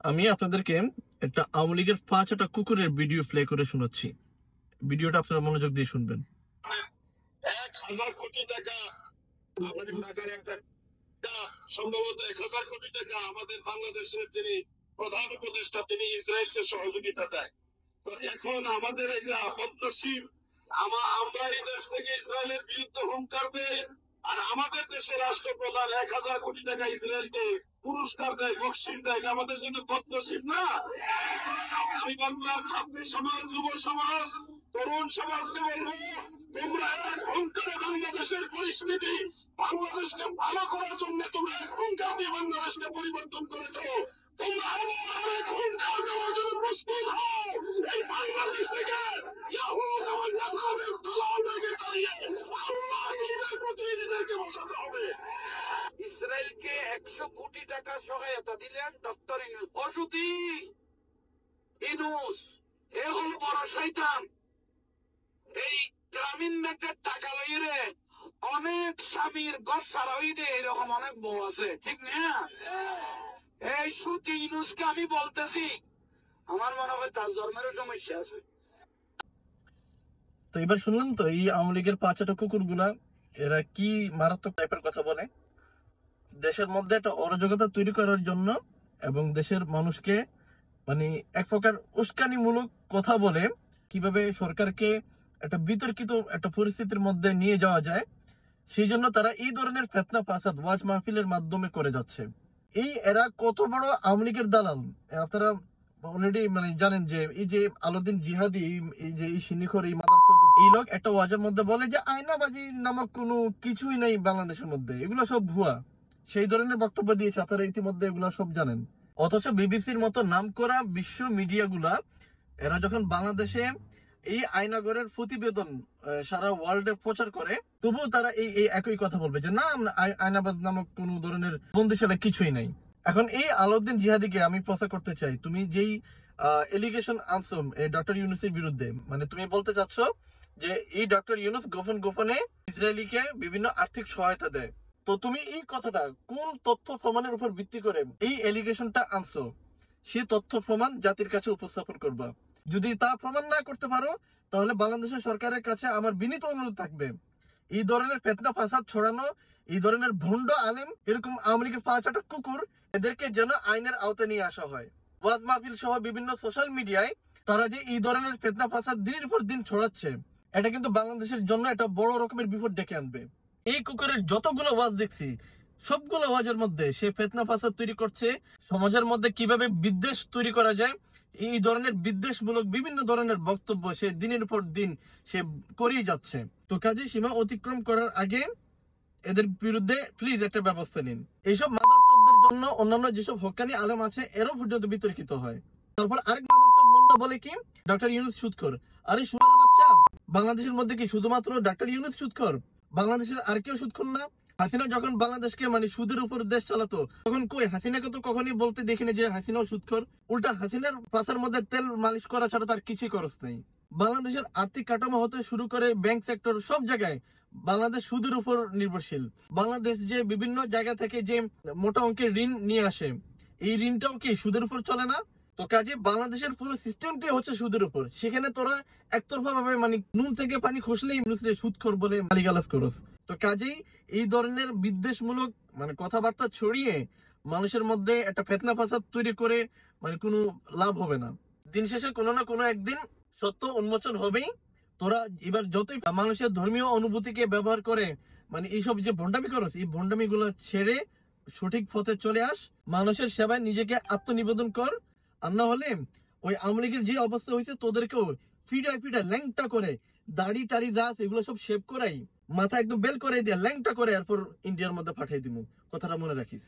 আমি আপনাদেরকে একটা আওয়ামী লীগের 5টা কুকুরের ভিডিও প্লে করে শোনাচ্ছি। ভিডিওটা আপনারা মনোযোগ দিয়ে শুনবেন। 1,000 কোটি টাকা আমাদের ঢাকার একটা সম্ভবত 1,000 কোটি টাকা আমাদের বাংলাদেশের যিনি প্রধান উপদেষ্টা তিনি ইসরায়েলকে সহযোগিতা দেয়। তো এখন আমাদের এটা পদ্মশীল আমরা এই দেশ থেকে ইসরায়েলের বিরুদ্ধে হুঙ্কার দেই, আর আমাদের দেশের রাষ্ট্রপ্রধান 1,000 কোটি টাকা ইসরায়েলকে পুরস্কার দেয়, বকশিস দেয়। এটা আমাদের জন্য পদ্মশীল না? আমি বাংলার ছাত্রী সমাজ, যুব সমাজ, তরুণ সমাজকে বলবো, তোমরা এক হুঙ্কারে বাংলাদেশের পরিস্থিতি, বাংলাদেশকে ভালো করার জন্য তোমরা এক হুঙ্কার দিয়ে বাংলাদেশকে পরিবর্তন করেছো। তোমরা আবার এক হুঙ্কার দেওয়ার জন্য প্রস্তুত হও। এই বাংলাদেশ থেকে ইয়াহুদ এবং নাসারাদের দলালদেরকে তাড়িয়ে আল্লাহর ঈদের প্রতিনিধিদেরকে বসাতে হবে। ইসরায়েলকে 100 কোটি টাকা সহায়তা দিলেন ডক্টর ইউনূস। অসুতি ইউনূস এ হল বড় শয়তান। এই গ্রামীণ ব্যাংকের টাকা লইরে অনেক স্বামীর ঘর ছাড়া হইলে এরকম অনেক বউ আছে, ঠিক না? এই সুতি ইউনূসকে আমি বলতেছি, আমার মনে হয় তার জন্মেরও সমস্যা আছে। তো এবার শুনলেন তো এই আওয়ামী লীগের 5টা কুকুরগুলা এরা কি মারাত্মক টাইপের কথা বলে। দেশের মধ্যে একটা অরাজকতা তৈরি করার জন্য এবং দেশের মানুষকে মানে এক প্রকার উস্কানিমূলক কথা বলে কিভাবে সরকারকে একটা বিতর্কিত একটা পরিস্থিতির মধ্যে নিয়ে যাওয়া যায়, সেই জন্য তারা এই ধরনের ফেতনা ফাসাদ ওয়াজ মাহফিলের মাধ্যমে করে যাচ্ছে। এরা কত বড় আওয়ামী লীগের দালাল আপনারা অলরেডি জানেন যে এই যে আলাউদ্দিন জিহাদি, এই যে এই সিন্নিখোর, এই মাদারচোদ, এই লোক একটা ওয়াজের মধ্যে বলে যে আয়নাবাজি নামক কোনো কিছুই নেই বাংলাদেশের মধ্যে, এগুলো সব ভুয়া। সেই ধরনের বক্তব্য দিয়েছে, আপনারা ইতিমধ্যে এগুলা সব জানেন। অথচ বিবিসির মতো নামকরা বিশ্ব মিডিয়াগুলা এরা যখন বাংলাদেশে এই আয়নাগরের প্রতিবেদন সারা ওয়ার্ল্ডে প্রচার করে, তবুও তারা এই একই কথা বলবে যে না, আয়নাবাজ নামক কোন ধরনের বন্দিশালা কিছুই নাই। এখন এই আলাউদ্দিন জিহাদিকে আমি প্রচার করতে চাই, তুমি যেই এলিগেশন আনছো ডক্টর ইউনূসের বিরুদ্ধে, তুমি বলতে চাচ্ছ যে এই ডক্টর ইউনূস গোপনে ইসরায়েলিকে বিভিন্ন আর্থিক সহায়তা দেয়। তো তুমি এই কথাটা কোন তথ্য প্রমাণের উপর ভিত্তি করে এই এলিগেশনটা আনছো, সে তথ্য প্রমাণ জাতির কাছে উপস্থাপন করবা। যদি তা প্রমাণ না করতে পারো, তাহলে বাংলাদেশের সরকারের কাছে আমার বিনীত অনুরোধ থাকবে, এই ধরনের ফেতনা ফাসাদ ছড়ানো, এই ধরনের ভণ্ড আলেম, এরকম আওয়ামী লীগের 5টা কুকুর, এদেরকে যেন আইনের আওতায় নিয়ে আসা হয়। ওয়াজ মাহফিল সহ বিভিন্ন সোশ্যাল মিডিয়ায় তারা যে এই ধরনের ফেতনা ফাসাদ দিনের পর দিন ছড়াচ্ছে, এটা কিন্তু বাংলাদেশের জন্য একটা বড় রকমের বিপদ ডেকে আনবে। এই কুকুরের যতগুলো ওয়াজ দেখছি, সবগুলো ওয়াজের মধ্যে সে ফেতনা ফাসাদ তৈরি করছে, সমাজের মধ্যে কিভাবে বিদ্বেষ তৈরি করা যায়, এই ধরনের বিদ্বেষমূলক বিভিন্ন ধরনের বক্তব্য সে দিনের পর দিন সে করেই যাচ্ছে। তো কাজে সীমা অতিক্রম করার আগে এদের বিরুদ্ধে প্লিজ একটা ব্যবস্থা নিন। এইসব মাদারচোদদের জন্য অন্যান্য যেসব হক্কানি আলেম আছে এরও পর্যন্ত বিতর্কিত হয়। তারপর আরেক মাদারচোদ মোল্লা বলে কি ডক্টর ইউনূস সুদখোর। আরে শুয়ারের বাচ্চা, বাংলাদেশের মধ্যে কি শুধুমাত্র ডক্টর ইউনূস সুদখোর? বাংলাদেশের আর কেউ সুদখোর না? হাসিনা যখন বাংলাদেশকে সুদের উপর দেশ চালাতো, তখন কই হাসিনাকে তো কখনই বলতে দেখিনি যে হাসিনাও সুদখোর। উল্টা হাসিনার পাশার মধ্যে তেল মালিশ করা ছাড়া তার কিছুই খরচ নেই। বাংলাদেশের আর্থিক কাঠামো হতে শুরু করে ব্যাংক সেক্টর, সব জায়গায় বাংলাদেশ সুদের উপর নির্ভরশীল। বাংলাদেশ যে বিভিন্ন জায়গা থেকে যে মোটা অঙ্কের ঋণ নিয়ে আসে, এই ঋণটাও কি সুদের উপর চলে না? তো কাজে বাংলাদেশের পুরো সিস্টেমটাই হচ্ছে সুদের উপর। সেখানে তোরা একতরফা ভাবে নুন থেকে পানি খসলেই সুদখোর বলে গালিগালাজ করস। তো কাজেই এই ধরনের বিদ্বেষমূলক কথাবার্তা ছড়িয়ে মানুষের মধ্যে একটা ফেতনা ফাসাদ তৈরি করে কোনো লাভ হবে না। দিন শেষে কোনো না কোনো একদিন সত্য উন্মোচন হবেই। তোরা এবার যতই মানুষের ধর্মীয় অনুভূতিকে ব্যবহার করে এইসব যে ভণ্ডামি করস, এই ভণ্ডামি গুলো ছেড়ে সঠিক পথে চলে আস, মানুষের সেবায় নিজেকে আত্মনিবেদন কর। আর না হলে ওই আওয়ামী লীগের যে অবস্থা হয়েছে, তোদেরকেও ফিডায় ল্যাংটা করে দাড়ি টাড়ি যা আছে এগুলো সব শেভ করাই, মাথা একদম বেল করে দিয়ে ল্যাংটা করে এরপর ইন্ডিয়ার মধ্যে পাঠিয়ে দিব। কথাটা মনে রাখিস।